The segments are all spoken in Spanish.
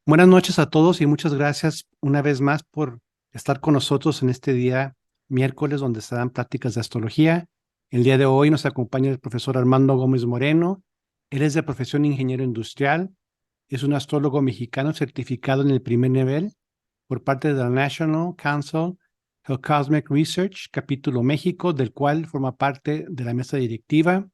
Buenas noches a todos y muchas gracias una vez más por estar con nosotros en este día miércoles donde se dan pláticas de astrología. El día de hoy nos acompaña el profesor Armando Gómez Moreno. Él es de profesión ingeniero industrial, es un astrólogo mexicano certificado en el primer nivel por parte de la National Council of Cosmic Research, capítulo México, del cual forma parte de la mesa directiva.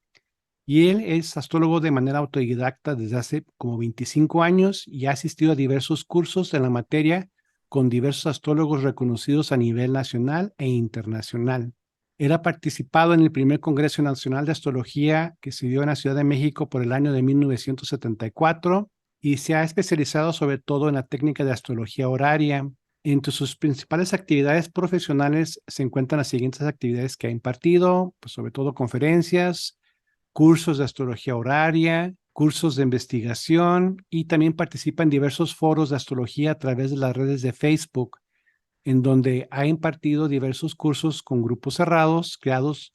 Y él es astrólogo de manera autodidacta desde hace como 25 años y ha asistido a diversos cursos en la materia con diversos astrólogos reconocidos a nivel nacional e internacional. Él ha participado en el primer Congreso Nacional de Astrología que se dio en la Ciudad de México por el año de 1974 y se ha especializado sobre todo en la técnica de astrología horaria. Entre sus principales actividades profesionales se encuentran las siguientes actividades que ha impartido, pues sobre todo conferencias, cursos de astrología horaria, cursos de investigación y también participa en diversos foros de astrología a través de las redes de Facebook, en donde ha impartido diversos cursos con grupos cerrados creados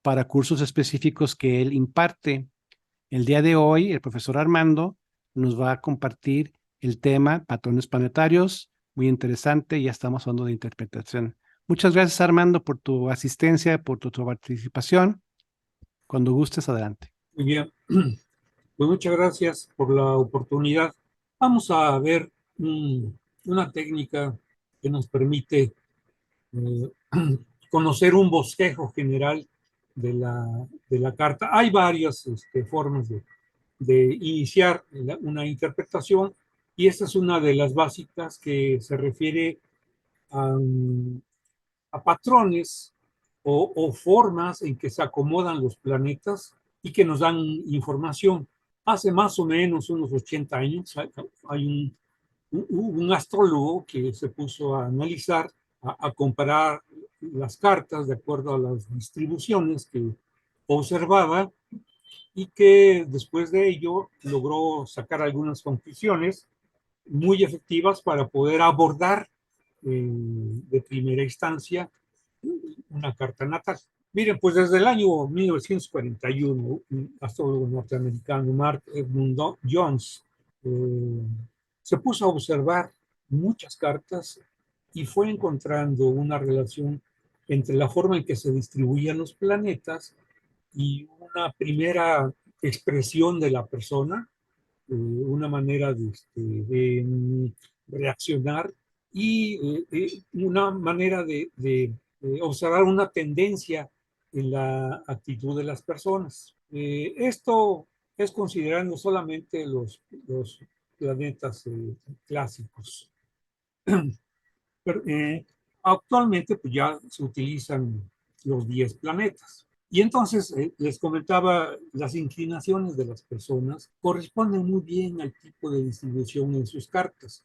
para cursos específicos que él imparte. El día de hoy, el profesor Armando nos va a compartir el tema patrones planetarios, muy interesante, ya estamos hablando de interpretación. Muchas gracias, Armando, por tu asistencia, por tu participación. Cuando gustes, adelante. Muy bien, pues muchas gracias por la oportunidad. Vamos a ver una técnica que nos permite eh, conocer un bosquejo general de la carta. Hay varias formas de iniciar una interpretación y esta es una de las básicas que se refiere a patrones o formas en que se acomodan los planetas y que nos dan información. Hace más o menos unos 80 años hay un astrólogo que se puso a analizar, a comparar las cartas de acuerdo a las distribuciones que observaba y que después de ello logró sacar algunas conclusiones muy efectivas para poder abordar de primera instancia una carta natal. Miren, pues desde el año 1941, un astrólogo norteamericano, Mark Edmund Jones, eh, se puso a observar muchas cartas y fue encontrando una relación entre la forma en que se distribuían los planetas y una primera expresión de la persona, una manera de reaccionar y una manera de observar una tendencia en la actitud de las personas. Esto es considerando solamente los planetas clásicos. Pero, actualmente pues ya se utilizan los 10 planetas. Y entonces les comentaba, las inclinaciones de las personas corresponden muy bien al tipo de distribución en sus cartas,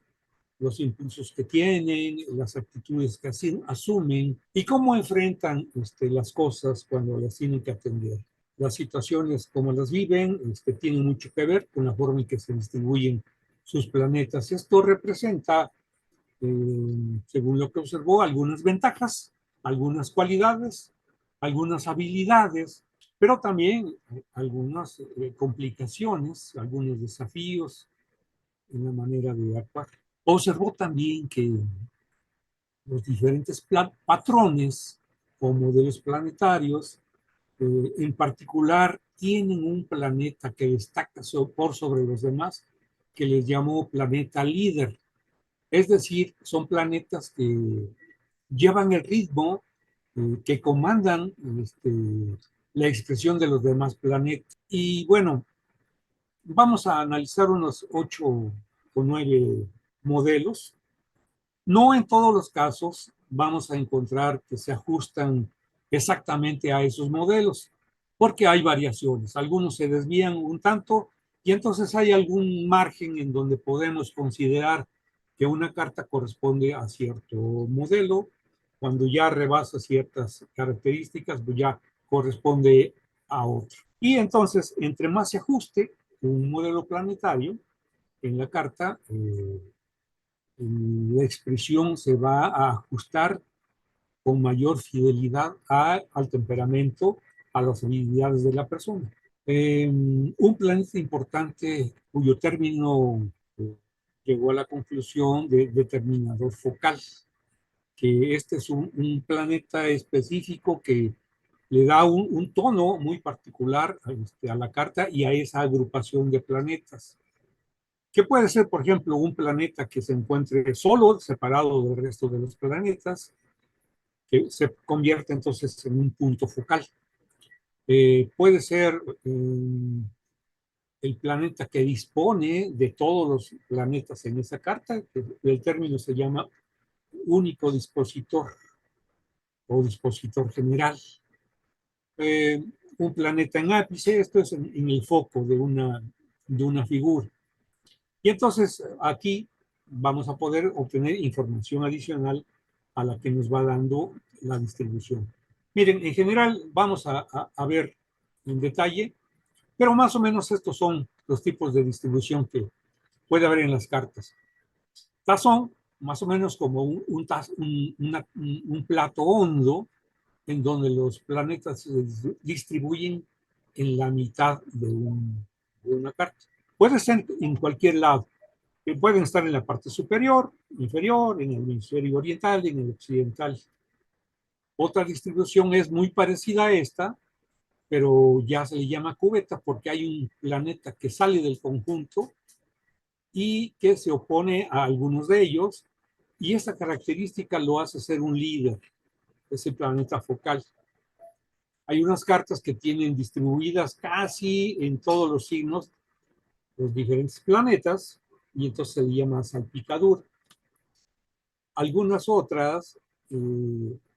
los impulsos que tienen, las actitudes que asumen y cómo enfrentan las cosas cuando las tienen que atender. Las situaciones, como las viven, tienen mucho que ver con la forma en que se distribuyen sus planetas. Esto representa, según lo que observó, algunas ventajas, algunas cualidades, algunas habilidades, pero también algunas complicaciones, algunos desafíos en la manera de actuar. Observó también que los diferentes patrones o modelos planetarios, en particular, tienen un planeta que destaca por sobre los demás, que les llamó planeta líder. Es decir, son planetas que llevan el ritmo, que comandan la expresión de los demás planetas. Y bueno, vamos a analizar unos 8 o 9 modelos. No en todos los casos vamos a encontrar que se ajustan exactamente a esos modelos, porque hay variaciones. Algunos se desvían un tanto y entonces hay algún margen en donde podemos considerar que una carta corresponde a cierto modelo. Cuando ya rebasa ciertas características, pues ya corresponde a otro. Y entonces, entre más se ajuste un modelo planetario en la carta, la expresión se va a ajustar con mayor fidelidad al temperamento, a las habilidades de la persona. Un planeta importante cuyo término llegó a la conclusión de determinador focal, que este es un planeta específico que le da un tono muy particular a la carta y a esa agrupación de planetas. Que puede ser, por ejemplo, un planeta que se encuentre solo, separado del resto de los planetas, que se convierte entonces en un punto focal. Puede ser el planeta que dispone de todos los planetas en esa carta, que el término se llama único dispositor o dispositor general. Un planeta en ápice, esto es en el foco de una figura. Y entonces aquí vamos a poder obtener información adicional a la que nos va dando la distribución. Miren, en general vamos a ver en detalle, pero más o menos estos son los tipos de distribución que puede haber en las cartas. Tazón, más o menos como un plato hondo en donde los planetas se distribuyen en la mitad de una carta. Puede ser en cualquier lado. Pueden estar en la parte superior, inferior, en el hemisferio oriental y en el occidental. Otra distribución es muy parecida a esta, pero ya se le llama cubeta porque hay un planeta que sale del conjunto y que se opone a algunos de ellos, y esta característica lo hace ser un líder, ese planeta focal. Hay unas cartas que tienen distribuidas casi en todos los signos los diferentes planetas, y entonces se le llama salpicadura. Algunas otras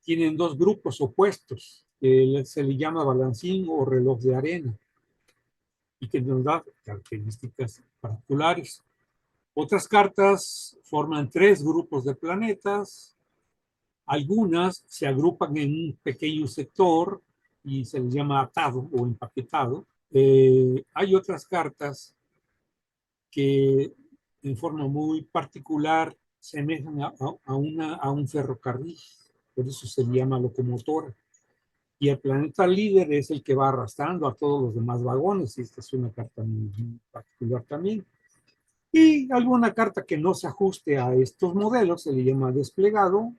tienen dos grupos opuestos, que se le llama balancín o reloj de arena, y que nos da características particulares. Otras cartas forman tres grupos de planetas. Algunas se agrupan en un pequeño sector y se les llama atado o empaquetado. Hay otras cartas que en forma muy particular semejan a un ferrocarril, por eso se llama locomotora. Y el planeta líder es el que va arrastrando a todos los demás vagones, y esta es una carta muy particular también. Y alguna carta que no se ajuste a estos modelos se le llama desplegado,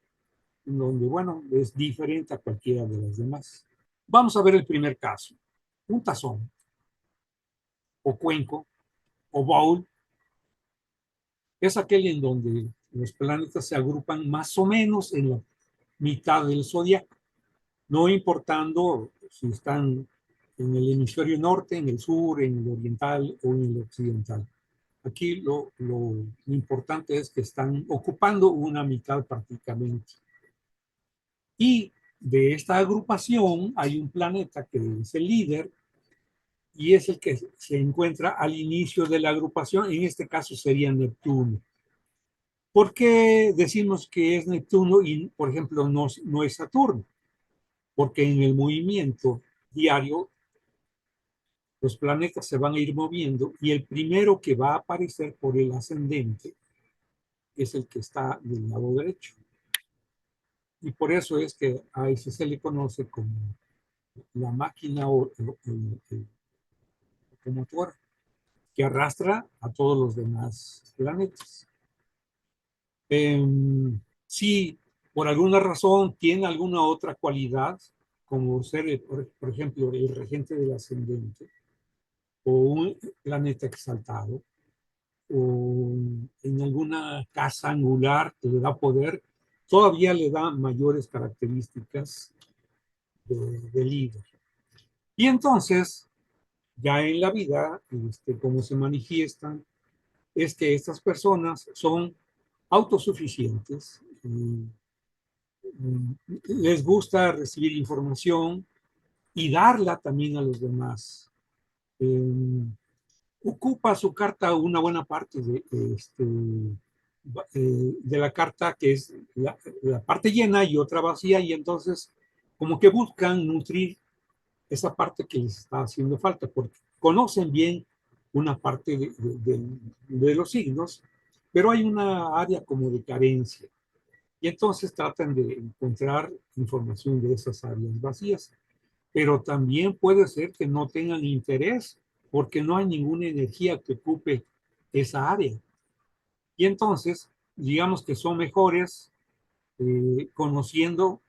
donde, bueno, es diferente a cualquiera de las demás. Vamos a ver el primer caso. Un tazón, o cuenco, o bowl, es aquel en donde los planetas se agrupan más o menos en la mitad del zodiaco, no importando si están en el hemisferio norte, en el sur, en el oriental o en el occidental. Aquí lo importante es que están ocupando una mitad prácticamente. Y de esta agrupación hay un planeta que es el líder y es el que se encuentra al inicio de la agrupación. En este caso sería Neptuno. ¿Por qué decimos que es Neptuno y, por ejemplo, no es Saturno? Porque en el movimiento diario los planetas se van a ir moviendo y el primero que va a aparecer por el ascendente es el que está del lado derecho. Y por eso es que a ese se le conoce como la máquina o el locomotora que arrastra a todos los demás planetas. Si por alguna razón tiene alguna otra cualidad, como ser, por ejemplo, el regente del ascendente, o un planeta exaltado, o en alguna casa angular que le da poder, todavía le da mayores características de líder. Y entonces, ya en la vida, cómo se manifiestan, es que estas personas son autosuficientes, les gusta recibir información y darla también a los demás. Ocupa su carta una buena parte de la carta, que es la parte llena y otra vacía, y entonces como que buscan nutrir esa parte que les está haciendo falta, porque conocen bien una parte de los signos, pero hay una área como de carencia. Y entonces tratan de encontrar información de esas áreas vacías. Pero también puede ser que no tengan interés porque no hay ninguna energía que ocupe esa área. Y entonces, digamos que son mejores conociendo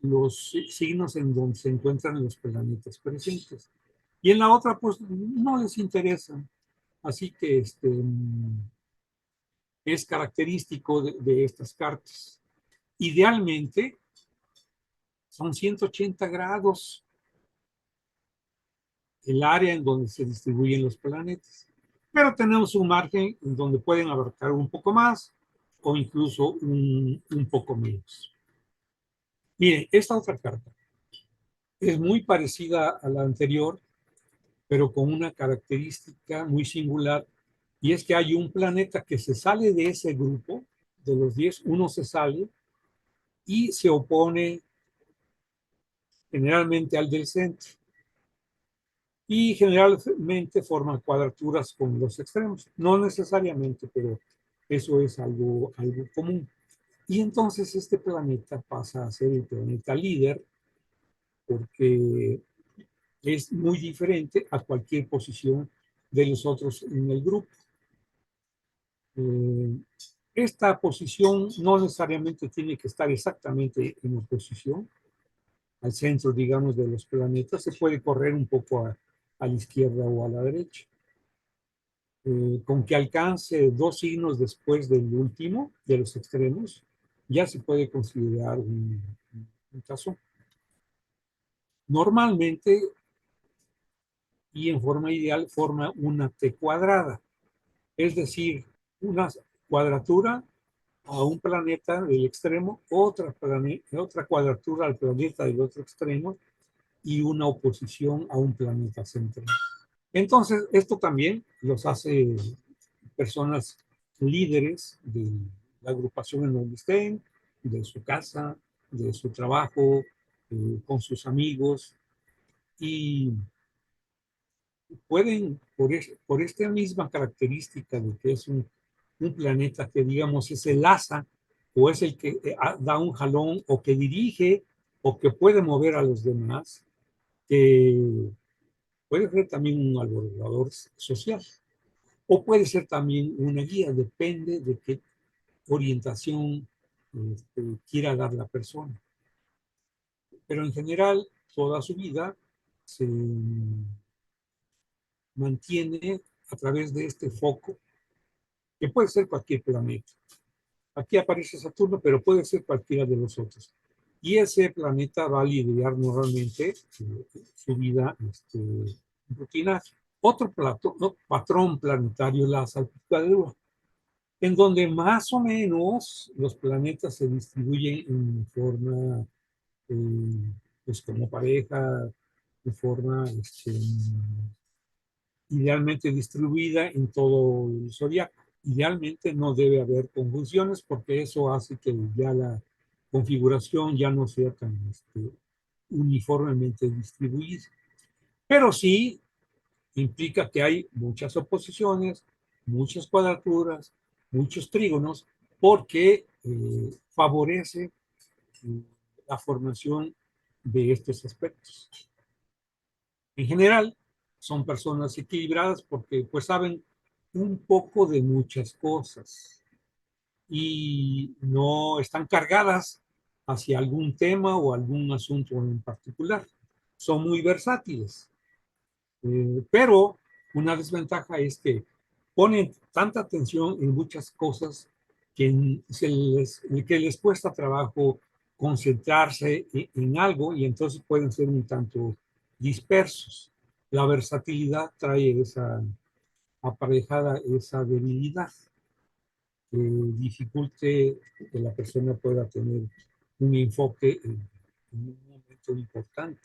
los signos en donde se encuentran los planetas presentes. Y en la otra, pues no les interesa. Así que es característico de estas cartas. Idealmente, son 180 grados el área en donde se distribuyen los planetas. Pero tenemos un margen en donde pueden abarcar un poco más o incluso un poco menos. Miren, esta otra carta es muy parecida a la anterior, pero con una característica muy singular, y es que hay un planeta que se sale de ese grupo, de los 10, uno se sale y se opone generalmente al del centro, y generalmente forman cuadraturas con los extremos. No necesariamente, pero eso es algo común. Y entonces este planeta pasa a ser el planeta líder porque es muy diferente a cualquier posición de los otros en el grupo. Eh, esta posición no necesariamente tiene que estar exactamente en oposición al centro, digamos, de los planetas. Se puede correr un poco a la izquierda o a la derecha. Con que alcance dos signos después del último, de los extremos, ya se puede considerar un caso. Normalmente, y en forma ideal, forma una T cuadrada, es decir, una cuadratura a un planeta del extremo, otra cuadratura al planeta del otro extremo y una oposición a un planeta central. Entonces, esto también los hace personas líderes de la agrupación en donde estén, de su casa, de su trabajo, con sus amigos, y pueden, por esta misma característica de que es un planeta que, digamos, es el asa o es el que da un jalón o que dirige o que puede mover a los demás, que puede ser también un alborotador social o puede ser también una guía, depende de qué orientación quiera dar la persona. Pero en general, toda su vida se mantiene a través de este foco, que puede ser cualquier planeta. Aquí aparece Saturno, pero puede ser cualquiera de los otros. Y ese planeta va a lidiar normalmente su vida rutinaria. Otro patrón planetario es la salpicadura, en donde más o menos los planetas se distribuyen en forma, pues como pareja, de forma idealmente distribuida en todo el zodiaco. Idealmente no debe haber conjunciones porque eso hace que ya la configuración ya no sea tan uniformemente distribuida. Pero sí implica que hay muchas oposiciones, muchas cuadraturas, muchos trígonos, porque favorece la formación de estos aspectos. En general, son personas equilibradas porque pues saben un poco de muchas cosas y no están cargadas hacia algún tema o algún asunto en particular. Son muy versátiles. Pero una desventaja es que ponen tanta atención en muchas cosas que les cuesta trabajo concentrarse en algo y entonces pueden ser un tanto dispersos. La versatilidad trae esa aparejada, esa debilidad que dificulte que la persona pueda tener un enfoque en un momento importante.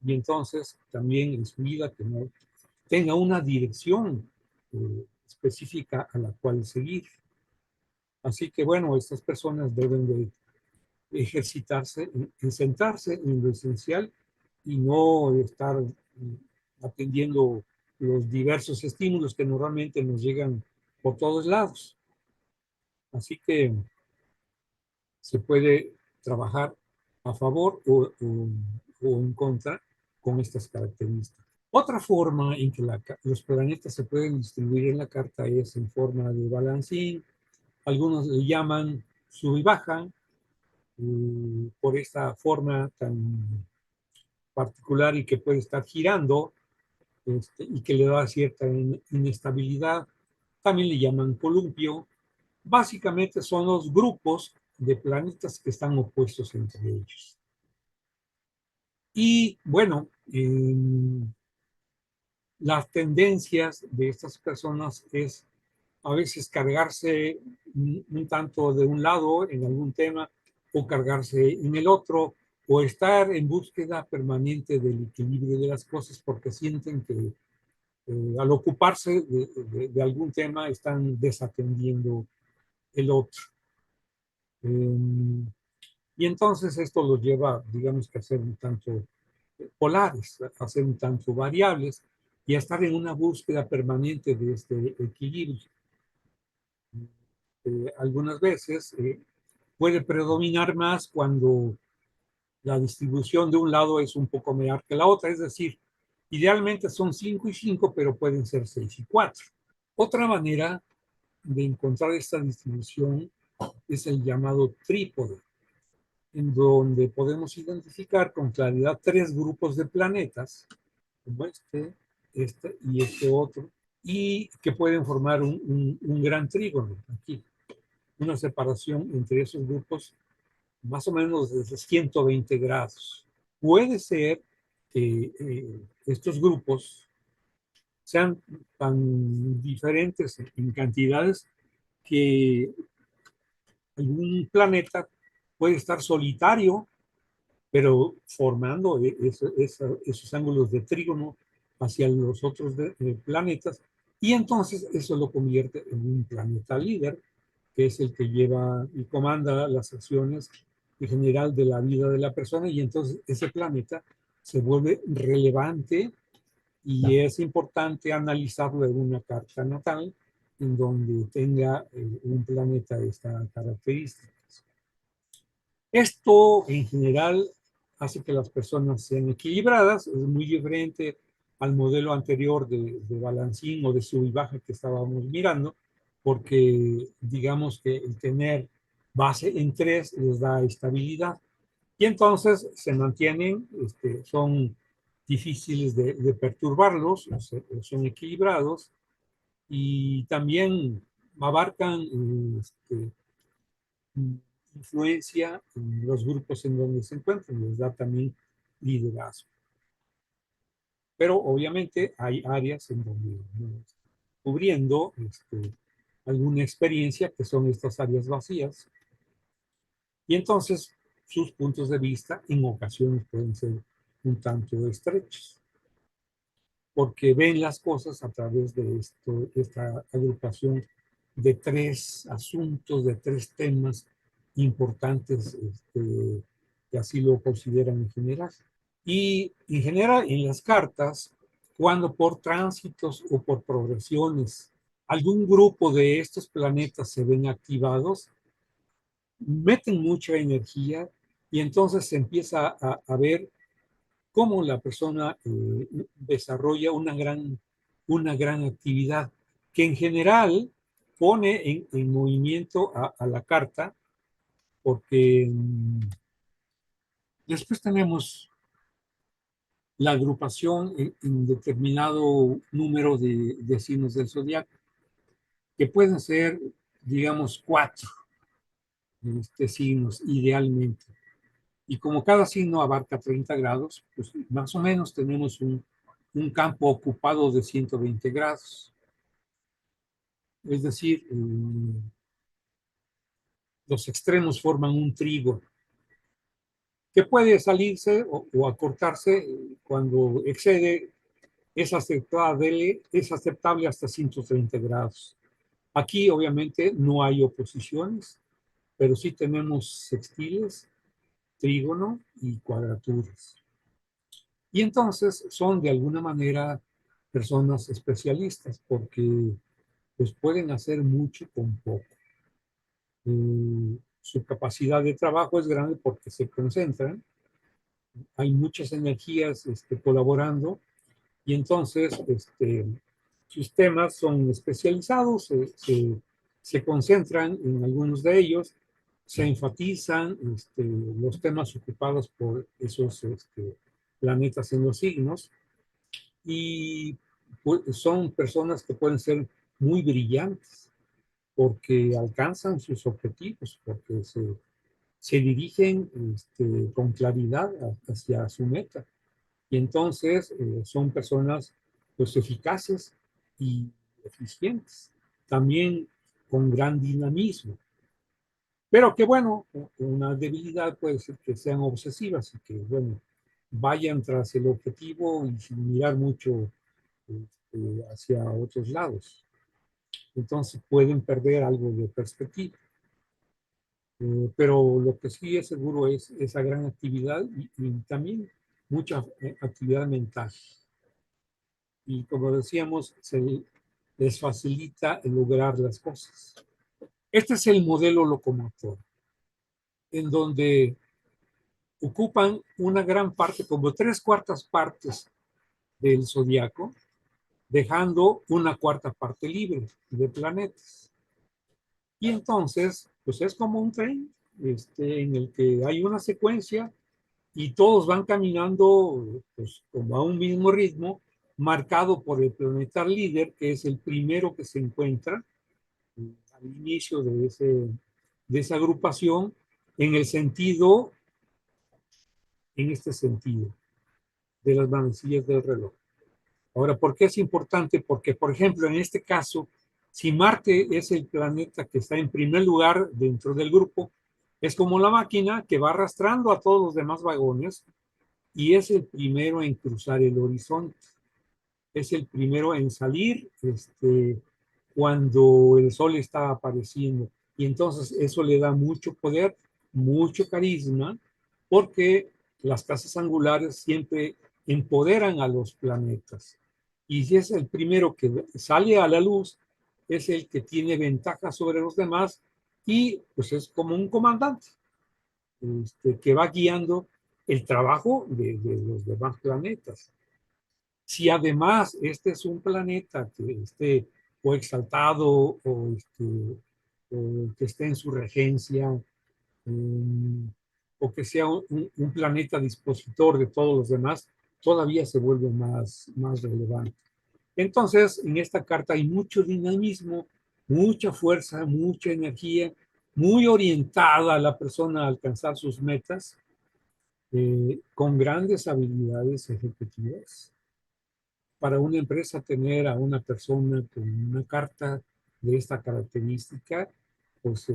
Y entonces también en su vida que no tenga una dirección específica a la cual seguir. Así que bueno, estas personas deben de ejercitarse, en centrarse en lo esencial y no estar atendiendo los diversos estímulos que normalmente nos llegan por todos lados. Así que se puede trabajar a favor o en contra con estas características. Otra forma en que los planetas se pueden distribuir en la carta es en forma de balancín. Algunos le llaman sub y baja, por esta forma tan particular y que puede estar girando y que le da cierta inestabilidad. También le llaman columpio. Básicamente son los grupos de planetas que están opuestos entre ellos. Y bueno, las tendencias de estas personas es a veces cargarse un tanto de un lado en algún tema o cargarse en el otro o estar en búsqueda permanente del equilibrio de las cosas porque sienten que al ocuparse de algún tema están desatendiendo el otro. Y entonces esto los lleva, digamos, que a ser un tanto polares, a ser un tanto variables y a estar en una búsqueda permanente de este equilibrio. Algunas veces puede predominar más cuando la distribución de un lado es un poco mejor que la otra, es decir, idealmente son 5 y 5, pero pueden ser 6 y 4. Otra manera de encontrar esta distribución es el llamado trípode, en donde podemos identificar con claridad tres grupos de planetas, como este y este otro, y que pueden formar un gran trígono aquí, una separación entre esos grupos más o menos de 120 grados. Puede ser que estos grupos sean tan diferentes en cantidades que algún planeta puede estar solitario, pero formando esos ángulos de trígono hacia los otros planetas, y entonces eso lo convierte en un planeta líder, que es el que lleva y comanda las acciones en general de la vida de la persona, y entonces ese planeta se vuelve relevante y es importante analizarlo en una carta natal en donde tenga un planeta esta característica. Esto en general hace que las personas sean equilibradas, es muy diferente al modelo anterior de balancín o de sub y baja que estábamos mirando, porque digamos que el tener base en 3 les da estabilidad y entonces se mantienen, son difíciles de perturbarlos, son equilibrados y también abarcan influencia en los grupos en donde se encuentran, les da también liderazgo. Pero obviamente hay áreas en donde cubriendo alguna experiencia que son estas áreas vacías y entonces sus puntos de vista en ocasiones pueden ser un tanto estrechos porque ven las cosas a través de esta agrupación de 3 asuntos, de 3 temas importantes que así lo consideran en general. Y en general en las cartas, cuando por tránsitos o por progresiones algún grupo de estos planetas se ven activados, meten mucha energía y entonces se empieza a ver cómo la persona desarrolla una gran actividad que en general pone en movimiento a la carta, porque después tenemos la agrupación en determinado número de signos del zodiaco, que pueden ser, digamos, 4 signos idealmente. Y como cada signo abarca 30 grados, pues más o menos tenemos un campo ocupado de 120 grados. Es decir, los extremos forman un trígono que puede salirse o acortarse cuando excede, es aceptable hasta 130 grados. Aquí obviamente no hay oposiciones, pero sí tenemos sextiles, trígono y cuadraturas. Y entonces son de alguna manera personas especialistas porque pues pueden hacer mucho con poco. Su capacidad de trabajo es grande porque se concentran, hay muchas energías colaborando Y entonces, sus temas son especializados, se concentran en algunos de ellos, se enfatizan los temas ocupados por esos planetas en los signos, y pues, son personas que pueden ser muy brillantes porque alcanzan sus objetivos, porque se dirigen con claridad hacia su meta. Y entonces son personas pues eficaces y eficientes, también con gran dinamismo. Pero que bueno, una debilidad puede ser que sean obsesivas y que bueno, vayan tras el objetivo y sin mirar mucho hacia otros lados. Entonces pueden perder algo de perspectiva. Pero lo que sí es seguro es esa gran actividad y también mucha actividad mental. Y como decíamos, se les facilita el lograr las cosas. Este es el modelo locomotor, en donde ocupan una gran parte, como tres cuartas partes del zodiaco, dejando una cuarta parte libre de planetas. Y entonces, pues es como un tren en el que hay una secuencia y todos van caminando pues, como a un mismo ritmo, marcado por el planeta líder, que es el primero que se encuentra al inicio de esa agrupación, en el sentido, en este sentido, de las manecillas del reloj. Ahora, ¿por qué es importante? Porque, por ejemplo, en este caso, si Marte es el planeta que está en primer lugar dentro del grupo, es como la máquina que va arrastrando a todos los demás vagones y es el primero en cruzar el horizonte, es el primero en salir cuando el sol está apareciendo. Y entonces eso le da mucho poder, mucho carisma, porque las casas angulares siempre empoderan a los planetas. Y si es el primero que sale a la luz, es el que tiene ventaja sobre los demás y pues es como un comandante que va guiando el trabajo de los demás planetas. Si además este es un planeta que esté o exaltado o que esté en su regencia, o que sea un planeta dispositor de todos los demás, todavía se vuelve más relevante. Entonces, en esta carta hay mucho dinamismo, mucha fuerza, mucha energía, muy orientada a la persona a alcanzar sus metas, con grandes habilidades ejecutivas. Para una empresa tener a una persona con una carta de esta característica, pues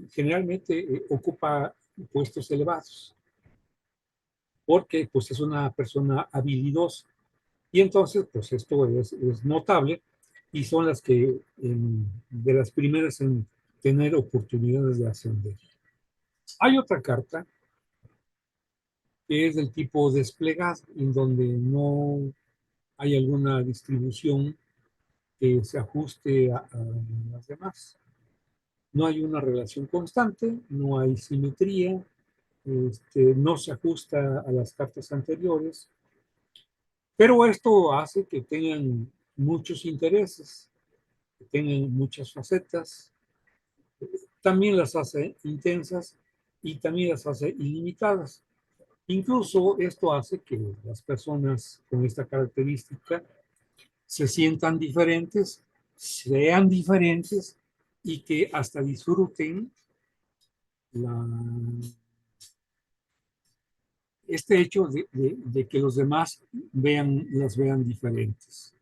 generalmente ocupa puestos elevados, porque pues es una persona habilidosa. Y entonces, pues esto es notable y son las que de las primeras en tener oportunidades de ascender. Hay otra carta que es del tipo desplegado, en donde no hay alguna distribución que se ajuste a las demás. No hay una relación constante, no hay simetría, no se ajusta a las cartas anteriores, pero esto hace que tengan muchos intereses, que tengan muchas facetas, también las hace intensas y también las hace ilimitadas. Incluso esto hace que las personas con esta característica se sientan diferentes, sean diferentes y que hasta disfruten la, este hecho de que los demás las vean diferentes.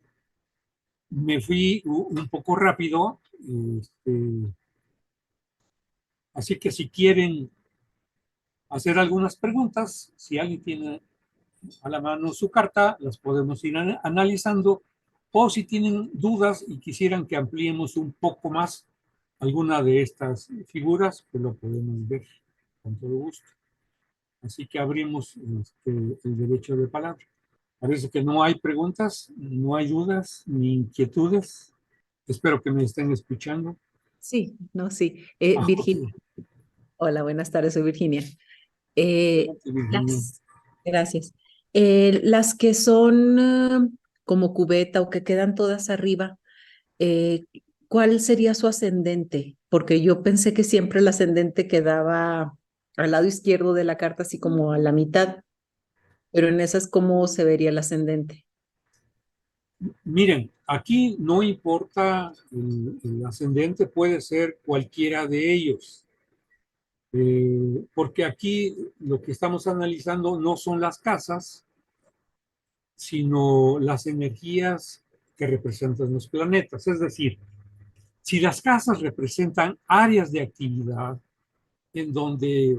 Me fui un poco rápido, así que si quieren hacer algunas preguntas, si alguien tiene a la mano su carta, las podemos ir analizando, o si tienen dudas y quisieran que ampliemos un poco más alguna de estas figuras, pues lo podemos ver con todo gusto. Así que abrimos el derecho de palabra. Parece que no hay preguntas, no hay dudas ni inquietudes. Espero que me estén escuchando. Sí, no, sí. Ok. Virginia, hola, buenas tardes, soy Virginia. Adelante, Virginia. Gracias. Las que son como cubeta o que quedan todas arriba, eh, ¿cuál sería su ascendente? Porque yo pensé que siempre el ascendente quedaba al lado izquierdo de la carta, así como a la mitad, pero en esas, ¿cómo se vería el ascendente? Miren, aquí no importa el ascendente, puede ser cualquiera de ellos. Porque aquí lo que estamos analizando no son las casas, sino las energías que representan los planetas. Es decir, si las casas representan áreas de actividad en donde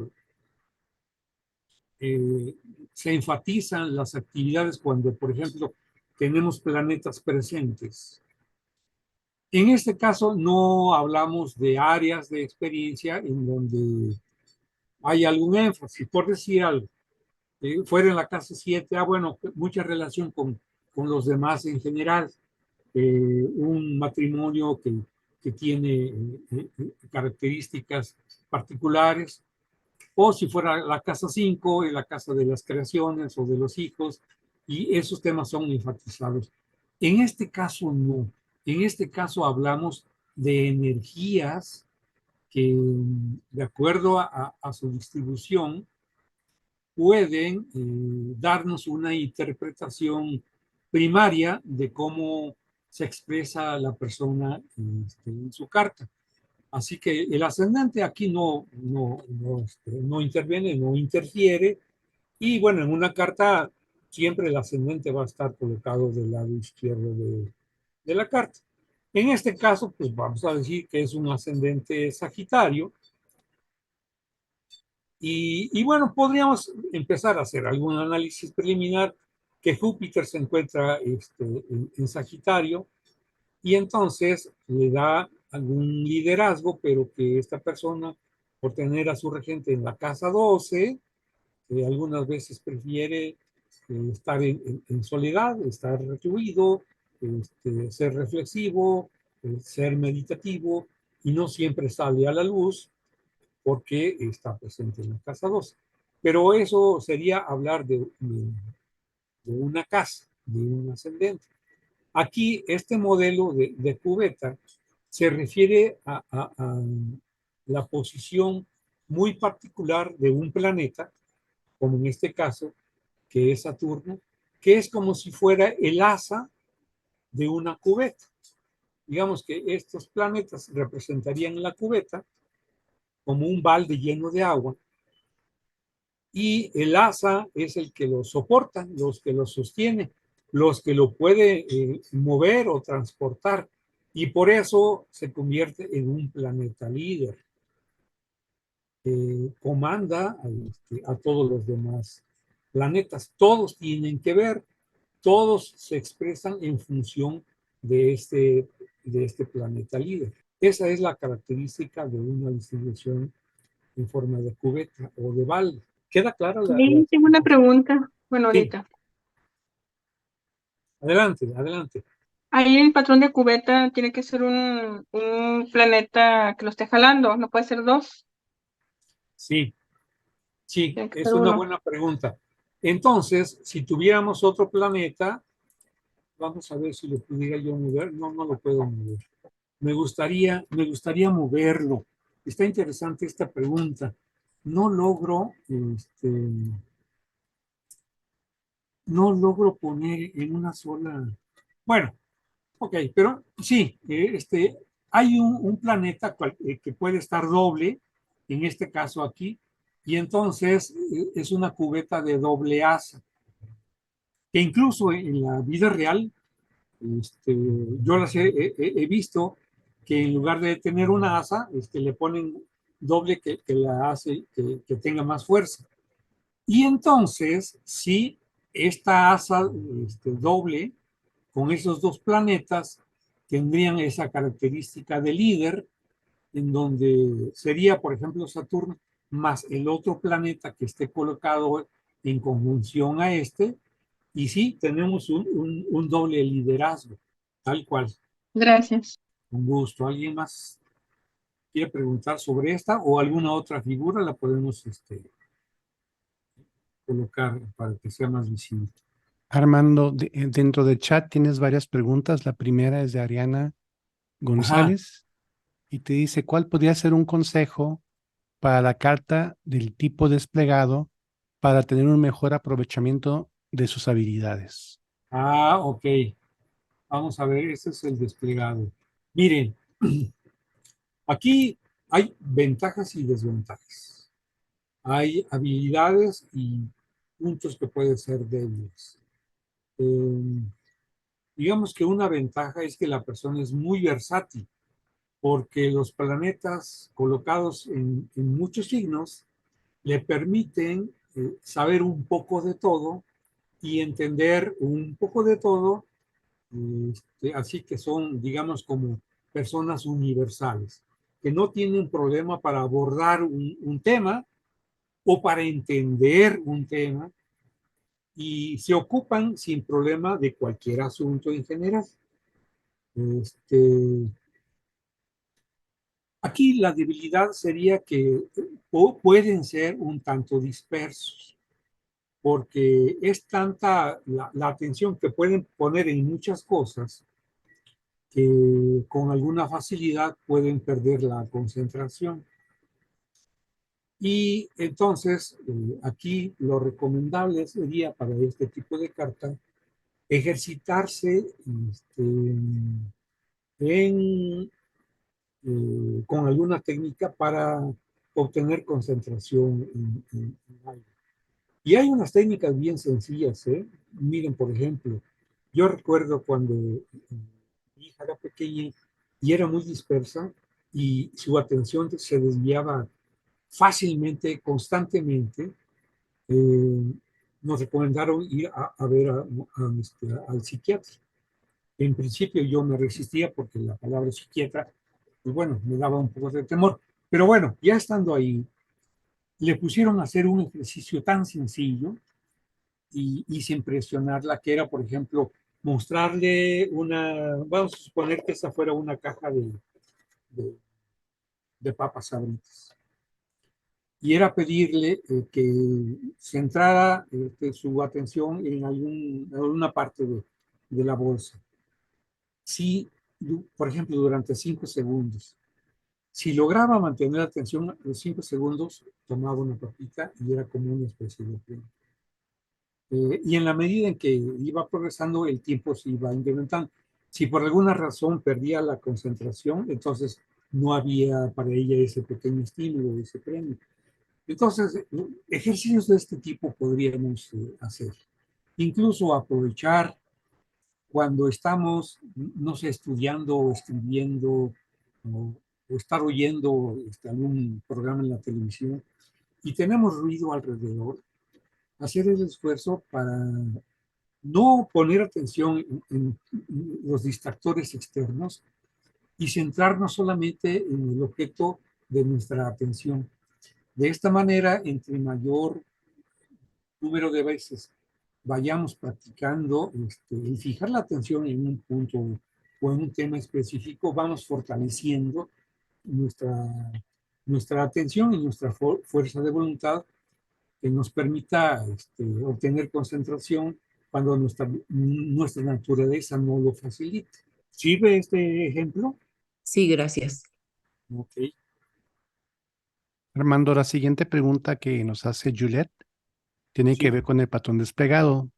eh, se enfatizan las actividades cuando, por ejemplo, tenemos planetas presentes. En este caso no hablamos de áreas de experiencia en donde hay algún énfasis, por decir algo. Fuera en la casa 7, bueno, mucha relación con los demás en general. Un matrimonio que tiene características particulares, o si fuera la casa 5, en la casa de las creaciones o de los hijos, y esos temas son enfatizados. En este caso no. En este caso hablamos de energías que, de acuerdo a su distribución, pueden darnos una interpretación primaria de cómo se expresa la persona en su carta. Así que el ascendente aquí no interviene, no interfiere. Y bueno, en una carta siempre el ascendente va a estar colocado del lado izquierdo de la carta. En este caso, pues vamos a decir que es un ascendente Sagitario. Y bueno, podríamos empezar a hacer algún análisis preliminar que Júpiter se encuentra en Sagitario y entonces le da algún liderazgo, pero que esta persona, por tener a su regente en la casa 12, algunas veces prefiere estar en soledad, estar recluido, ser reflexivo, ser meditativo, y no siempre sale a la luz porque está presente en la casa 12. Pero eso sería hablar de una casa, de un ascendente. Aquí este modelo de cubeta se refiere a la posición muy particular de un planeta, como en este caso, que es Saturno, que es como si fuera el asa de una cubeta. Digamos que estos planetas representarían la cubeta como un balde lleno de agua, y el asa es el que lo soporta, los que lo sostiene, los que lo puede mover o transportar, y por eso se convierte en un planeta líder. Comanda a todos los demás planetas. Todos tienen que ver, todos se expresan en función de este planeta líder. Esa es la característica de una distribución en forma de cubeta o de balde. ¿Queda clara la Sí, tengo una pregunta. Bueno, Sí, ahorita. adelante, adelante. Ahí el patrón de cubeta tiene que ser un planeta que lo esté jalando, no puede ser dos, Sí, sí, tiene que es ser una uno. buena pregunta. Entonces, si tuviéramos otro planeta, vamos a ver si lo pudiera yo mover. No, no lo puedo mover. Me gustaría moverlo. Está interesante esta pregunta. No logro, no logro poner en una sola. Bueno, ok, pero sí, hay un planeta que puede estar doble, en este caso aquí, y entonces es una cubeta de doble asa, que incluso en la vida real, yo las he visto que en lugar de tener una asa, le ponen doble que la hace que tenga más fuerza. Y entonces, si esta asa doble con esos dos planetas tendrían esa característica de líder, en donde sería, por ejemplo, Saturno más el otro planeta que esté colocado en conjunción a y sí, tenemos un doble liderazgo, tal cual. Gracias. Un gusto. ¿Alguien más quiere preguntar sobre esta o alguna otra figura? La podemos colocar para que sea más visible. Armando, dentro del chat tienes varias preguntas. La primera es de Ariana Ajá. González y te dice, ¿cuál podría ser un consejo para la carta del tipo desplegado para tener un mejor aprovechamiento de sus habilidades? Ah, ok. Vamos a ver, este es el desplegado. Miren, aquí hay ventajas y desventajas. Hay habilidades y puntos que pueden ser débiles. Eh, digamos que una ventaja es que la persona es muy versátil, porque los planetas colocados en muchos signos le permiten saber un poco de todo y entender un poco de todo, así que son, digamos, como personas universales, que no tienen problema para abordar un tema o para entender un tema y se ocupan sin problema de cualquier asunto en general. Este, aquí la debilidad sería que pueden ser un tanto dispersos, porque es tanta la atención que pueden poner en muchas cosas que con alguna facilidad pueden perder la concentración. Y entonces, aquí lo recomendable sería para este tipo de carta ejercitarse con alguna técnica para obtener concentración en algo. Y hay unas técnicas bien sencillas, ¿eh? Miren, por ejemplo, yo recuerdo cuando mi hija era pequeña y era muy dispersa y su atención se desviaba fácilmente, constantemente, eh, nos recomendaron ir a ver al psiquiatra. En principio yo me resistía porque la palabra psiquiatra, pues bueno, me daba un poco de temor. Pero bueno, ya estando ahí, le pusieron a hacer un ejercicio tan sencillo y sin presionarla, que era, por ejemplo, mostrarle vamos a suponer que esa fuera una caja de, de papas sabritas. Y era pedirle que centrara su atención en alguna parte de la bolsa. Si, por ejemplo, durante 5 segundos, si lograba mantener la atención los 5 segundos, tomaba una papita y era como una especie de premio. Y en la medida en que iba progresando, el tiempo se iba incrementando. Si por alguna razón perdía la concentración, entonces no había para ella ese pequeño estímulo, ese premio. Entonces, ejercicios de este tipo podríamos hacer. Incluso aprovechar cuando estamos, no sé, estudiando o escribiendo o estar oyendo algún programa en la televisión y tenemos ruido alrededor, hacer el esfuerzo para no poner atención en los distractores externos y centrarnos solamente en el objeto de nuestra atención. De esta manera, entre mayor número de veces vayamos practicando el fijar la atención en un punto o en un tema específico, vamos fortaleciendo nuestra, nuestra atención y nuestra fuerza de voluntad que nos permita obtener concentración cuando nuestra naturaleza no lo facilite. ¿Sirve este ejemplo? Sí, gracias. Ok. Armando, la siguiente pregunta que nos hace Juliet tiene que Sí. ver con el patrón desplegado.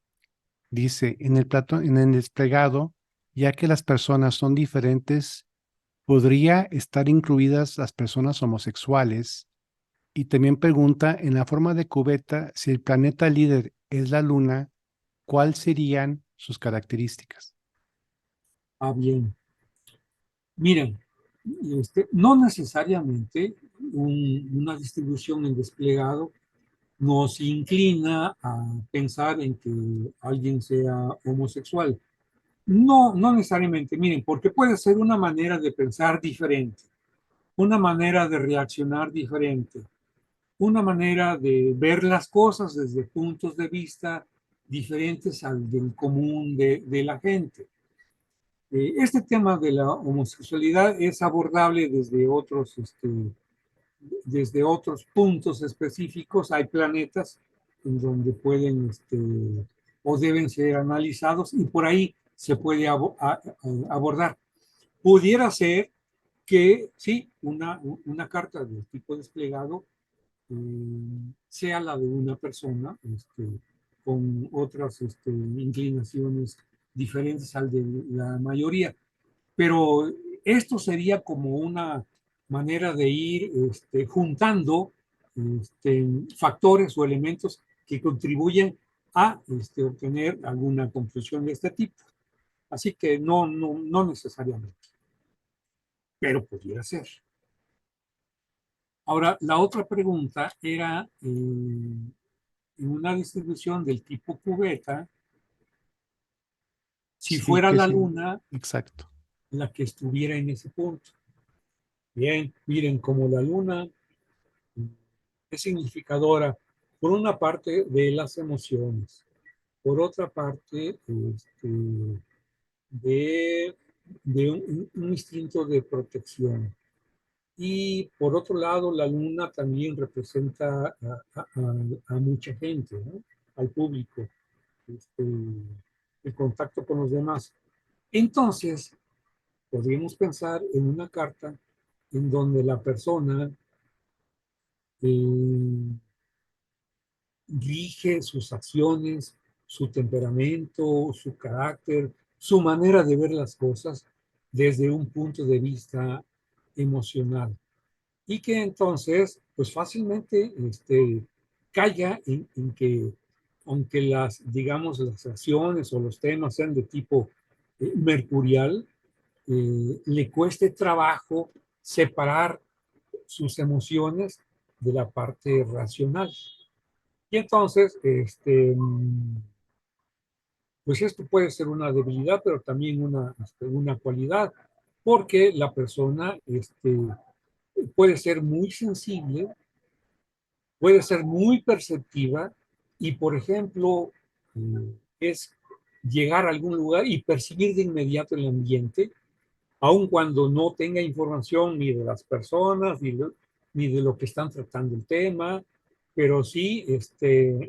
Dice, en el desplegado, ya que las personas son diferentes, ¿podría estar incluidas las personas homosexuales? Y también pregunta, en la forma de cubeta, si el planeta líder es la luna, ¿cuáles serían sus características? Ah, bien. Miren, no necesariamente una distribución en desplegado nos inclina a pensar en que alguien sea homosexual. No, no necesariamente, miren, porque puede ser una manera de pensar diferente, una manera de reaccionar diferente, una manera de ver las cosas desde puntos de vista diferentes al del común de la gente. Este tema de la homosexualidad es abordable desde otros puntos específicos. Hay planetas en donde pueden o deben ser analizados y por ahí se puede abordar. Pudiera ser que sí, una carta de tipo desplegado sea la de una persona con otras inclinaciones diferentes al de la mayoría. Pero esto sería como una manera de ir juntando factores o elementos que contribuyen a obtener alguna conclusión de este tipo. Así que no necesariamente, pero pudiera ser. Ahora, la otra pregunta era, en una distribución del tipo cubeta, si Sí, fuera que la sí, luna exacto. la que estuviera en ese punto. Bien, miren, como la luna es significadora, por una parte, de las emociones, por otra parte, de un instinto de protección. Y por otro lado, la luna también representa a mucha gente, ¿no? Al público, este, el contacto con los demás. Entonces, podríamos pensar en una carta en donde la persona eh, rige sus acciones, su temperamento, su carácter, su manera de ver las cosas desde un punto de vista emocional. Y que entonces, pues fácilmente caiga en que, aunque digamos, las acciones o los temas sean de tipo mercurial, le cueste trabajo separar sus emociones de la parte racional. Y entonces, pues esto puede ser una debilidad, pero también una cualidad, porque la persona puede ser muy sensible, puede ser muy perceptiva y, por ejemplo, es llegar a algún lugar y percibir de inmediato el ambiente, aun cuando no tenga información ni de las personas, ni de lo que están tratando el tema, pero sí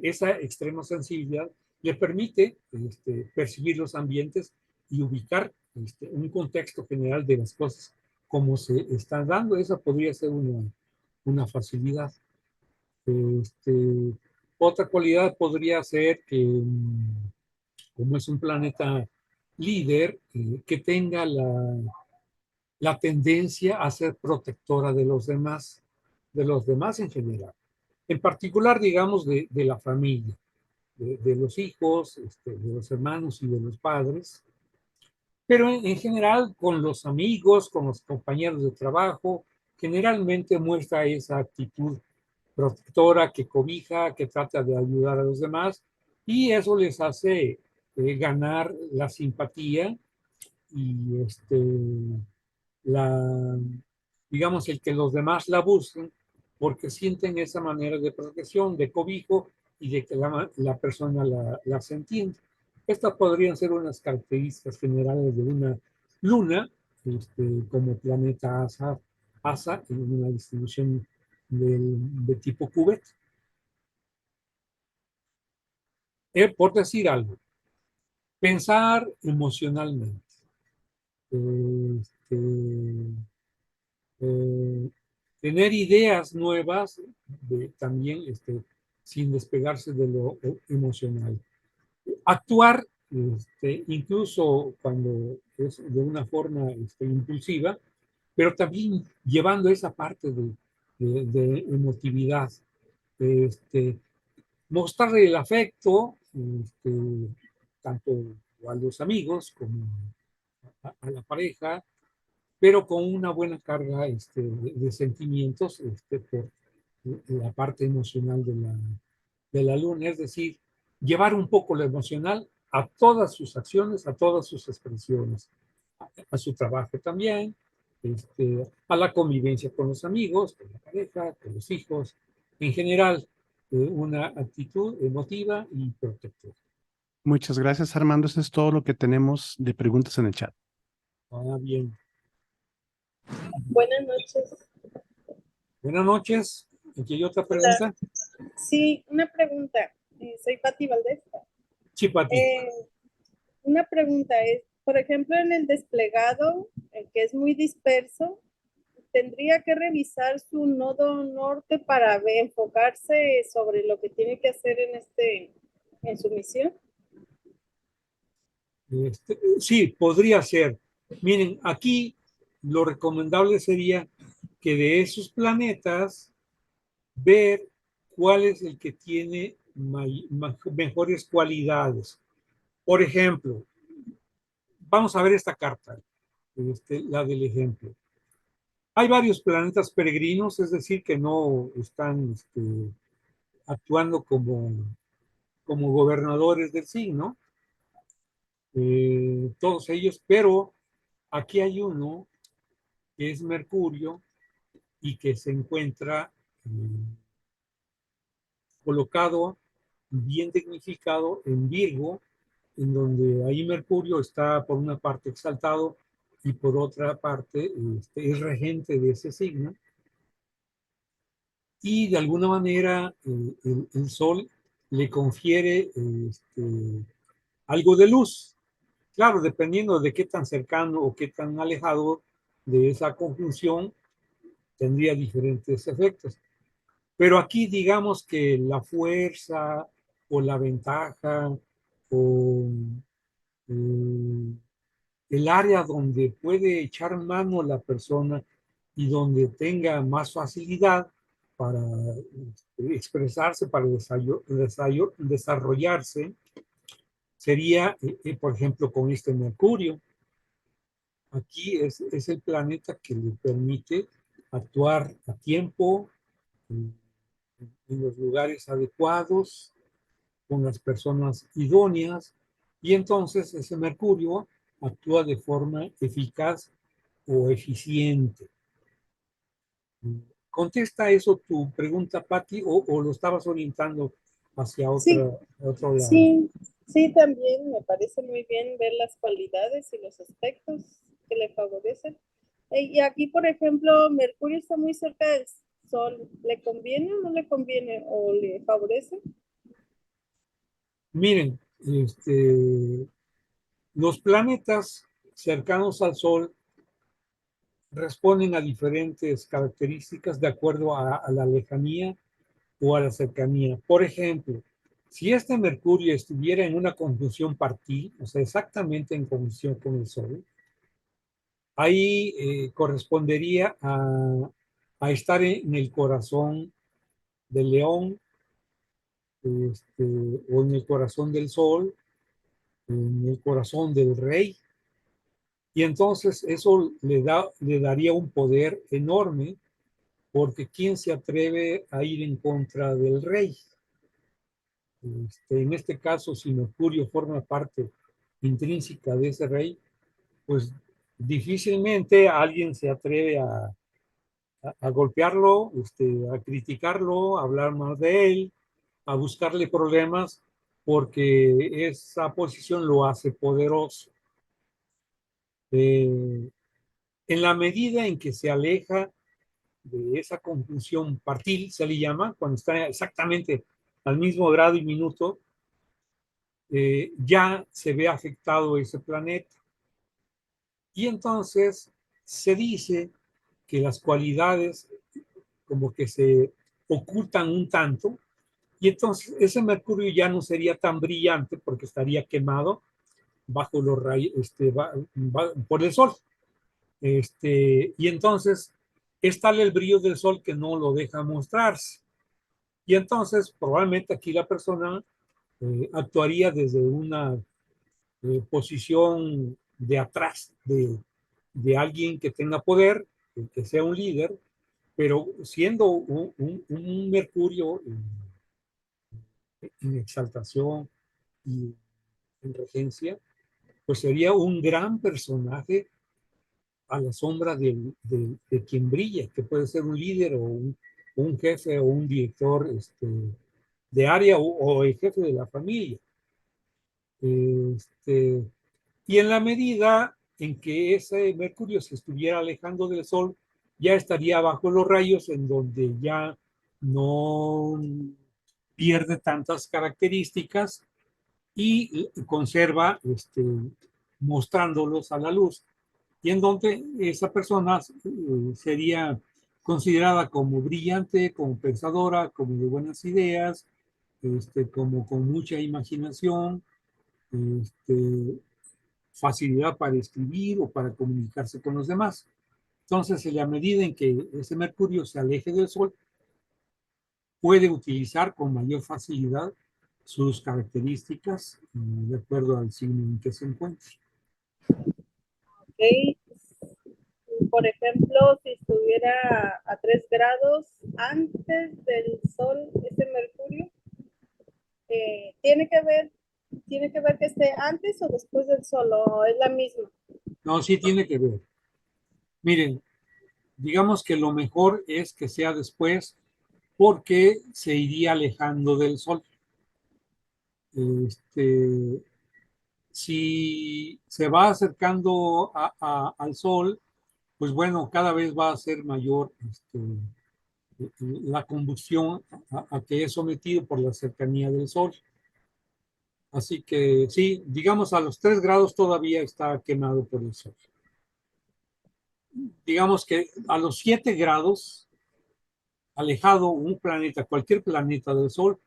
esa extrema sensibilidad le permite percibir los ambientes y ubicar un contexto general de las cosas como se están dando. Esa podría ser una facilidad. Este, Otra cualidad podría ser que, como es un planeta líder, que tenga la tendencia a ser protectora de los demás en general. En particular, digamos, de la familia, de los hijos, de los hermanos y de los padres, pero en general con los amigos, con los compañeros de trabajo, generalmente muestra esa actitud protectora que cobija, que trata de ayudar a los demás, y eso les hace ganar la simpatía y la, digamos, el que los demás la busquen, porque sienten esa manera de protección, de cobijo y de que la persona las entiende. Estas podrían ser unas características generales de una luna como planeta ASA en una distribución de tipo cubet. Por decir algo, pensar emocionalmente. Este, eh, Tener ideas nuevas también sin despegarse de lo emocional. Actuar incluso cuando es de una forma impulsiva, pero también llevando esa parte de emotividad. Este, Mostrarle el afecto tanto a los amigos como a la pareja, pero con una buena carga de sentimientos por la parte emocional de la luna, es decir, llevar un poco lo emocional a todas sus acciones, a todas sus expresiones, a su trabajo también, a la convivencia con los amigos, con la pareja, con los hijos, en general, una actitud emotiva y protectora. Muchas gracias, Armando. Eso es todo lo que tenemos de preguntas en el chat. Ah, bien. Buenas noches. Buenas noches. ¿Aquí hay otra Hola. pregunta? Sí, una pregunta. Soy Pati Valdés. Sí, Pati. Una pregunta es, por ejemplo, en el desplegado, que es muy disperso, ¿tendría que revisar su nodo norte para enfocarse sobre lo que tiene que hacer en su misión? Sí, podría ser. Miren, aquí lo recomendable sería que de esos planetas ver cuál es el que tiene mejores cualidades. Por ejemplo, vamos a ver esta carta, la del ejemplo. Hay varios planetas peregrinos, es decir, que no están actuando como gobernadores del signo, todos ellos, pero aquí hay uno que es Mercurio y que se encuentra colocado, bien dignificado en Virgo, en donde ahí Mercurio está por una parte exaltado y por otra parte es regente de ese signo. Y de alguna manera el Sol le confiere algo de luz. Claro, dependiendo de qué tan cercano o qué tan alejado de esa conjunción, tendría diferentes efectos. Pero aquí digamos que la fuerza o la ventaja o el área donde puede echar mano la persona y donde tenga más facilidad para expresarse, para desarrollarse, sería, por ejemplo, con este Mercurio. Aquí es el planeta que le permite actuar a tiempo, en los lugares adecuados, con las personas idóneas, y entonces ese Mercurio actúa de forma eficaz o eficiente. ¿Contesta eso tu pregunta, Patti, o lo estabas orientando hacia Sí, otro lado? sí, sí, también me parece muy bien ver las cualidades y los aspectos que le favorecen. Y aquí, por ejemplo, Mercurio está muy cerca del Sol. ¿Le conviene o no le conviene? ¿O le favorece? Miren, los planetas cercanos al Sol responden a diferentes características de acuerdo a la lejanía o a la cercanía. Por ejemplo, si este Mercurio estuviera en una conjunción partil, o sea, exactamente en conjunción con el Sol, ahí correspondería a estar en el corazón del León, o en el corazón del Sol, en el corazón del Rey, y entonces eso le daría un poder enorme, porque ¿quién se atreve a ir en contra del Rey? En este caso, si Mercurio forma parte intrínseca de ese rey, pues difícilmente alguien se atreve a golpearlo, a criticarlo, a hablar mal de él, a buscarle problemas, porque esa posición lo hace poderoso. En la medida en que se aleja de esa conjunción partil, se le llama, cuando está exactamente al mismo grado y minuto, ya se ve afectado ese planeta. Y entonces se dice que las cualidades como que se ocultan un tanto, y entonces ese Mercurio ya no sería tan brillante porque estaría quemado bajo los rayos, por el Sol. Y entonces es tal el brillo del Sol que no lo deja mostrarse. Y entonces probablemente aquí la persona actuaría desde una posición de atrás de alguien que tenga poder, que sea un líder, pero siendo un Mercurio en exaltación y en regencia, pues sería un gran personaje a la sombra de quien brilla, que puede ser un líder o un jefe o un director de área o el jefe de la familia. Y en la medida en que ese Mercurio se estuviera alejando del Sol, ya estaría bajo los rayos en donde ya no pierde tantas características y conserva mostrándolos a la luz. Y en donde esa persona sería considerada como brillante, como pensadora, como de buenas ideas, como con mucha imaginación, facilidad para escribir o para comunicarse con los demás. Entonces, en la medida en que ese Mercurio se aleje del Sol, puede utilizar con mayor facilidad sus características de acuerdo al signo en que se encuentre. Ok. Por ejemplo, si estuviera a 3 grados antes del Sol, ese Mercurio, tiene que ver que esté antes o después del Sol, o es la misma. No, sí tiene que ver. Miren, digamos que lo mejor es que sea después porque se iría alejando del Sol. Si se va acercando al Sol, pues bueno, cada vez va a ser mayor la combustión a que es sometido por la cercanía del Sol. Así que sí, digamos a los 3 grados todavía está quemado por el Sol. Digamos que a los 7 grados, alejado un planeta, cualquier planeta del Sol,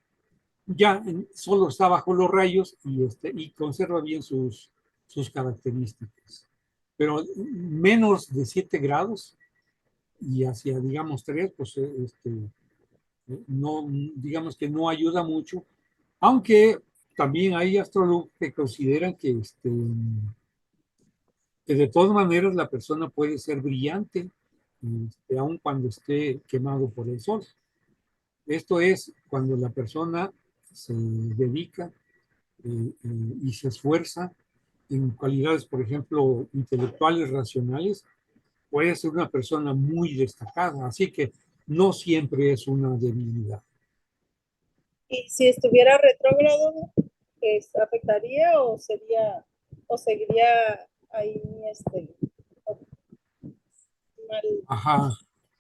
ya solo está bajo los rayos y conserva bien sus características. Pero menos de 7 grados y hacia, digamos, 3, pues no, digamos que no ayuda mucho, aunque también hay astrólogos que consideran que de todas maneras la persona puede ser brillante, aun cuando esté quemado por el sol. Esto es cuando la persona se dedica y se esfuerza en cualidades, por ejemplo, intelectuales, racionales, puede ser una persona muy destacada, así que no siempre es una debilidad. Y si estuviera retrógrado, ¿afectaría o seguiría ahí mal? Ajá,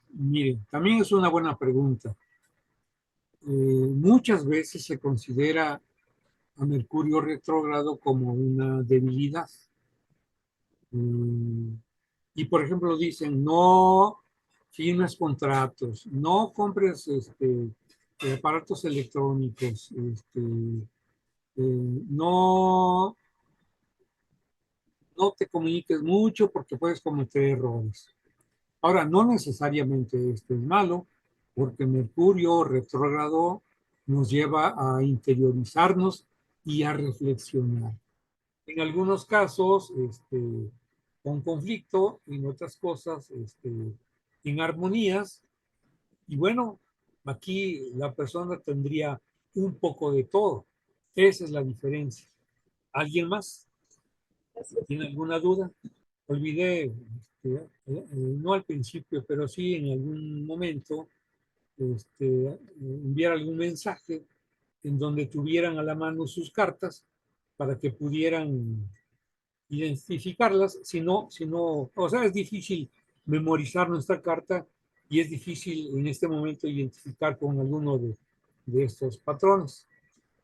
mire, también es una buena pregunta. Muchas veces se considera a Mercurio retrógrado como una debilidad. Y por ejemplo dicen, no firmes contratos, no compres aparatos electrónicos, no, no te comuniques mucho porque puedes cometer errores. Ahora, no necesariamente esto es malo, porque Mercurio retrógrado nos lleva a interiorizarnos y a reflexionar. En algunos casos, con conflicto, en otras cosas, en armonías. Y bueno, aquí la persona tendría un poco de todo. Esa es la diferencia. ¿Alguien más? ¿Tiene alguna duda? Olvidé, no al principio, pero sí en algún momento, enviar algún mensaje en donde tuvieran a la mano sus cartas para que pudieran identificarlas. Si no, o sea, es difícil memorizar nuestra carta y es difícil en este momento identificar con alguno de estos patrones.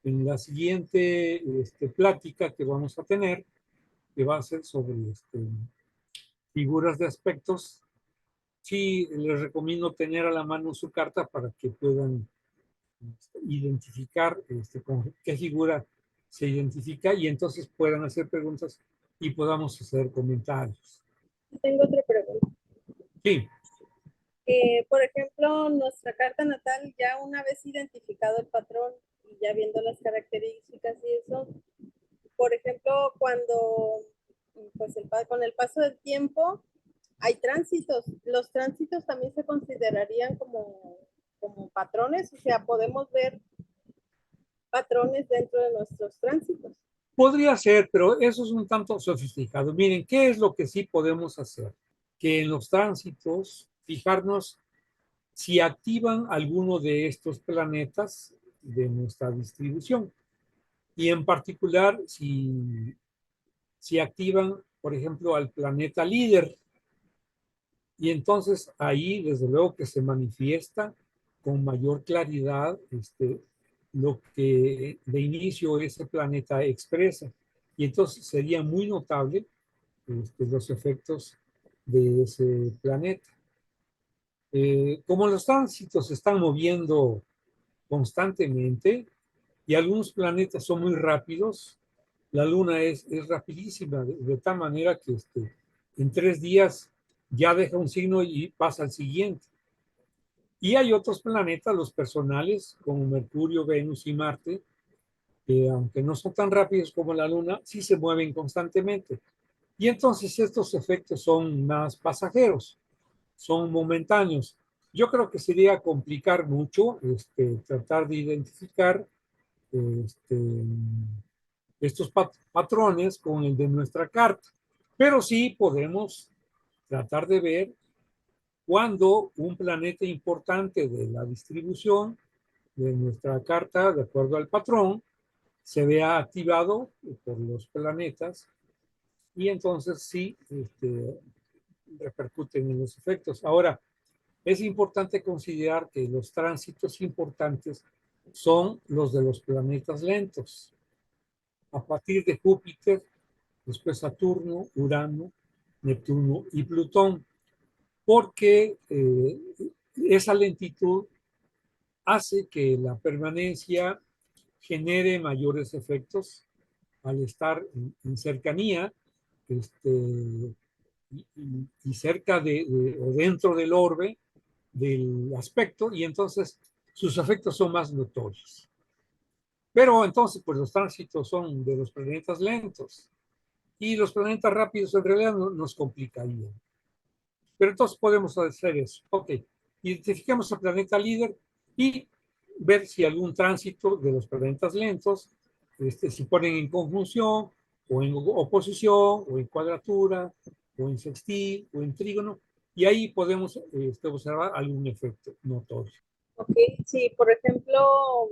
En la siguiente plática que vamos a tener, que va a ser sobre figuras de aspectos, sí les recomiendo tener a la mano su carta para que puedan identificar con qué figura se identifica y entonces puedan hacer preguntas y podamos hacer comentarios. Tengo otra pregunta. Sí. Por ejemplo, nuestra carta natal, ya una vez identificado el patrón y ya viendo las características y eso, por ejemplo, cuando pues con el paso del tiempo hay tránsitos, los tránsitos también se considerarían como patrones, o sea, podemos ver patrones dentro de nuestros tránsitos. Podría ser, pero eso es un tanto sofisticado. Miren, ¿qué es lo que sí podemos hacer? Que en los tránsitos, fijarnos si activan alguno de estos planetas de nuestra distribución. Y en particular, si activan, por ejemplo, al planeta líder. Y entonces ahí, desde luego que se manifiesta con mayor claridad lo que de inicio ese planeta expresa. Y entonces sería muy notable los efectos de ese planeta. Como los tránsitos se están moviendo constantemente y algunos planetas son muy rápidos, la Luna es rapidísima, de tal manera que en 3 días ya deja un signo y pasa al siguiente. Y hay otros planetas, los personales, como Mercurio, Venus y Marte, que aunque no son tan rápidos como la Luna, sí se mueven constantemente. Y entonces estos efectos son más pasajeros, son momentáneos. Yo creo que sería complicar mucho tratar de identificar este, estos patrones con el de nuestra carta. Pero sí podemos tratar de ver cuando un planeta importante de la distribución de nuestra carta, de acuerdo al patrón, se vea activado por los planetas y entonces sí repercuten en los efectos. Ahora, es importante considerar que los tránsitos importantes son los de los planetas lentos. A partir de Júpiter, después Saturno, Urano, Neptuno y Plutón, porque esa lentitud hace que la permanencia genere mayores efectos al estar en cercanía y cerca o dentro del orbe del aspecto, y entonces sus efectos son más notorios. Pero entonces, pues los tránsitos son de los planetas lentos y los planetas rápidos en realidad nos complicarían. Pero entonces podemos hacer eso. Ok, identifiquemos el planeta líder y ver si algún tránsito de los planetas lentos se ponen en conjunción o en oposición o en cuadratura o en sextil o en trígono, y ahí podemos observar algún efecto notorio. Ok, si por ejemplo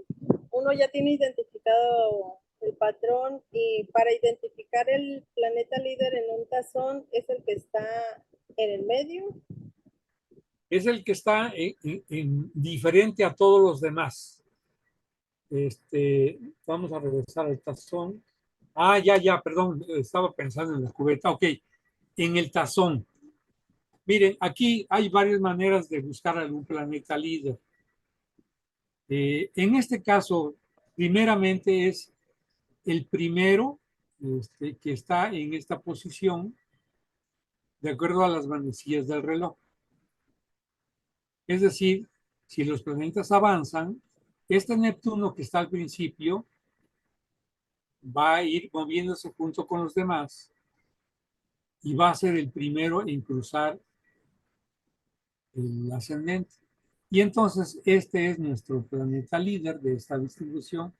uno ya tiene identificado el patrón y para identificar el planeta líder en un tazón es el que está en el medio. Es el que está diferente a todos los demás. Vamos a regresar al tazón. Ya, perdón, estaba pensando en la cubeta. Ok, en el tazón. Miren, aquí hay varias maneras de buscar algún planeta líder. En este caso, primeramente es el primero que está en esta posición de acuerdo a las manecillas del reloj. Es decir, si los planetas avanzan, este Neptuno que está al principio va a ir moviéndose junto con los demás y va a ser el primero en cruzar el ascendente. Y entonces este es nuestro planeta líder de esta distribución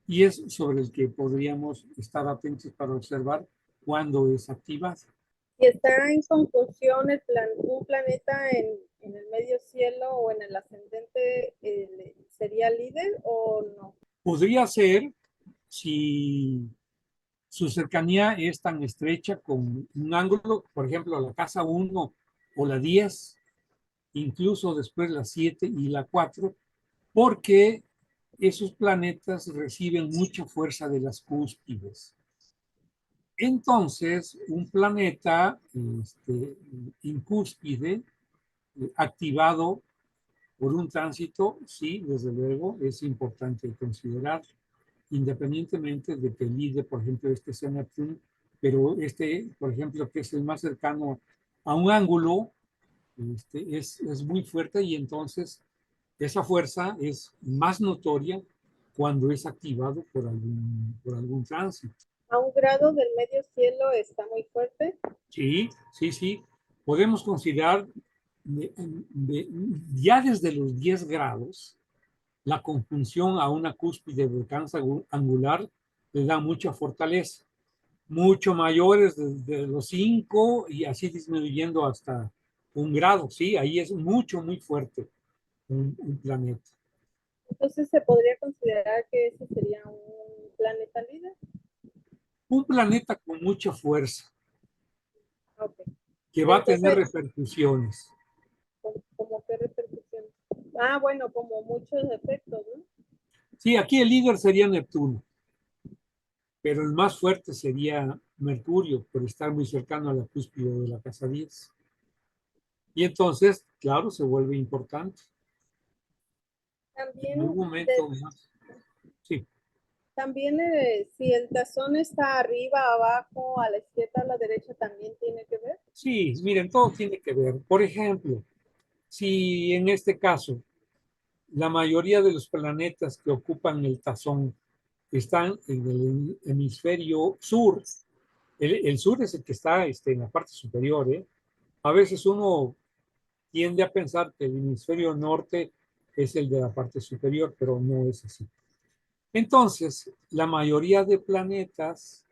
y es sobre el que podríamos estar atentos para observar cuándo es activado. Si está en conjunción un planeta en el medio cielo o en el ascendente, ¿sería líder o no? Podría ser si su cercanía es tan estrecha con un ángulo, por ejemplo, la casa 1 o la 10, incluso después la 7 y la 4, porque esos planetas reciben mucha fuerza de las cúspides. Entonces, un planeta en cúspide, activado por un tránsito, sí, desde luego, es importante considerar, independientemente de que el líder, por ejemplo, sea Neptuno, pero por ejemplo, que es el más cercano a un ángulo, es muy fuerte y entonces esa fuerza es más notoria cuando es activado por algún tránsito. ¿A un grado del medio cielo está muy fuerte? Sí, sí, sí. Podemos considerar ya desde los 10 grados, la conjunción a una cúspide de alcance angular le da mucha fortaleza, mucho mayores desde los 5 y así disminuyendo hasta 1 grado, sí, ahí es mucho, muy fuerte un planeta. Entonces, ¿se podría considerar que ese sería un planeta líder? Un planeta con mucha fuerza, Okay. que va a tener Entonces, repercusiones. ¿cómo qué repercusión? Bueno, como muchos efectos, ¿no? Sí, aquí el líder sería Neptuno, pero el más fuerte sería Mercurio, por estar muy cercano a la cúspide de la casa 10. Y entonces, claro, se vuelve importante. En También, algún momento más. Sí. también si el tazón está arriba, abajo, a la izquierda, a la derecha, también tiene que ver. Sí, miren, todo tiene que ver. Por ejemplo, si en este caso la mayoría de los planetas que ocupan el tazón están en el hemisferio sur, el sur es el que está en la parte superior, ¿eh? A veces uno tiende a pensar que el hemisferio norte es el de la parte superior, pero no es así. Entonces, la mayoría de planetas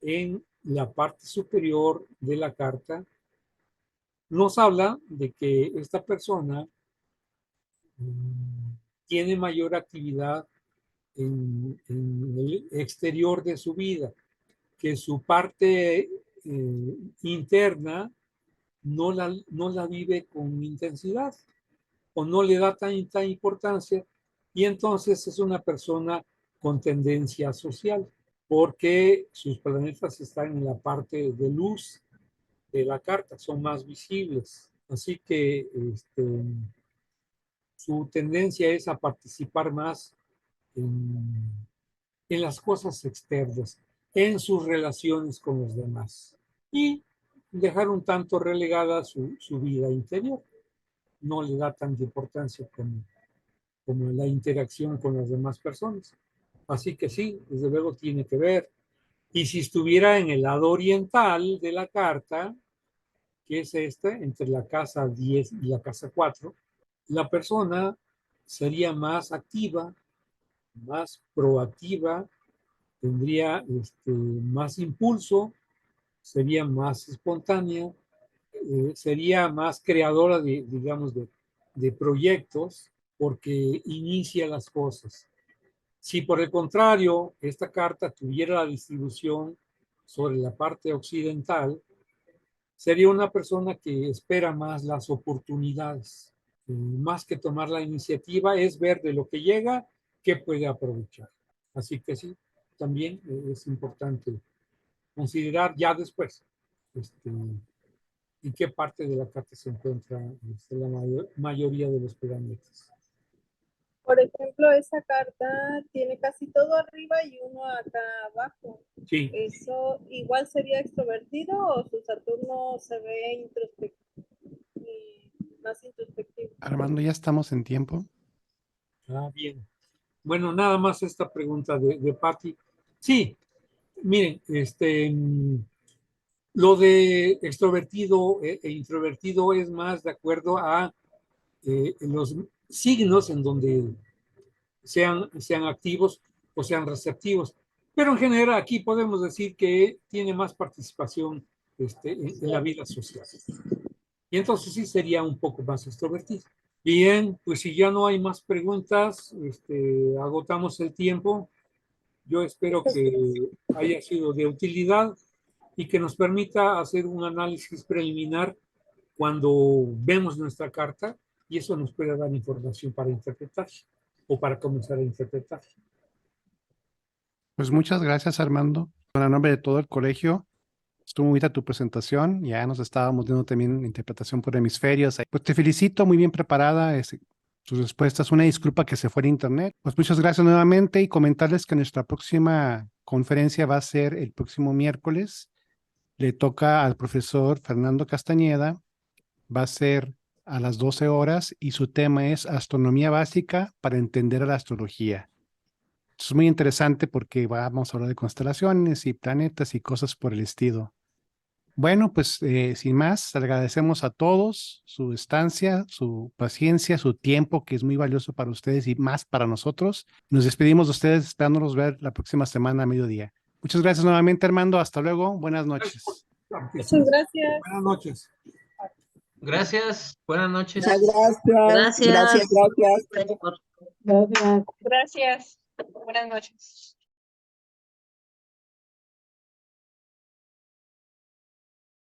en la parte superior de la carta nos habla de que esta persona tiene mayor actividad en el exterior de su vida, que su parte interna no la vive con intensidad o no le da tanta importancia, y entonces es una persona con tendencia social, porque sus planetas están en la parte de luz de la carta, son más visibles. Así que su tendencia es a participar más en las cosas externas, en sus relaciones con los demás, y dejar un tanto relegada su vida interior. No le da tanta importancia como la interacción con las demás personas. Así que sí, desde luego tiene que ver. Y si estuviera en el lado oriental de la carta, que es entre la casa 10 y la casa 4, la persona sería más activa, más proactiva, tendría más impulso, sería más espontánea, sería más creadora digamos, de proyectos, porque inicia las cosas. Si por el contrario esta carta tuviera la distribución sobre la parte occidental, sería una persona que espera más las oportunidades. Más que tomar la iniciativa, es ver de lo que llega qué puede aprovechar. Así que sí, también es importante considerar ya después en qué parte de la carta se encuentra la mayoría de los planetas. Por ejemplo, esa carta tiene casi todo arriba y uno acá abajo. Sí. ¿Eso igual sería extrovertido o su Saturno se ve más introspectivo? Armando, ya estamos en tiempo. Ah, bien. Bueno, nada más esta pregunta de Patti. Sí, miren, lo de extrovertido e introvertido es más de acuerdo a los signos en donde sean activos o sean receptivos. Pero en general aquí podemos decir que tiene más participación en la vida social. Y entonces sí sería un poco más extrovertido. Bien, pues si ya no hay más preguntas, agotamos el tiempo. Yo espero que haya sido de utilidad y que nos permita hacer un análisis preliminar cuando vemos nuestra carta, y eso nos puede dar información para interpretar o para comenzar a interpretar. Pues muchas gracias, Armando. En nombre de todo el colegio, estuvo muy bonita tu presentación. Ya nos estábamos dando también interpretación por hemisferios. Pues te felicito, muy bien preparada. Tus respuestas. Una disculpa que se fue en internet. Pues muchas gracias nuevamente y comentarles que nuestra próxima conferencia va a ser el próximo miércoles. Le toca al profesor Fernando Castañeda. Va a ser a las 12 horas y su tema es astronomía básica para entender a la astrología. Es muy interesante porque vamos a hablar de constelaciones y planetas y cosas por el estilo. Bueno, pues sin más, agradecemos a todos su estancia, su paciencia, su tiempo, que es muy valioso para ustedes y más para nosotros. Nos despedimos de ustedes esperándolos ver la próxima semana a mediodía. Muchas gracias nuevamente, Armando. Hasta luego. Buenas noches. Muchas gracias. Buenas noches. Gracias, buenas noches. Muchas gracias. Gracias. Gracias. Gracias. Buenas noches.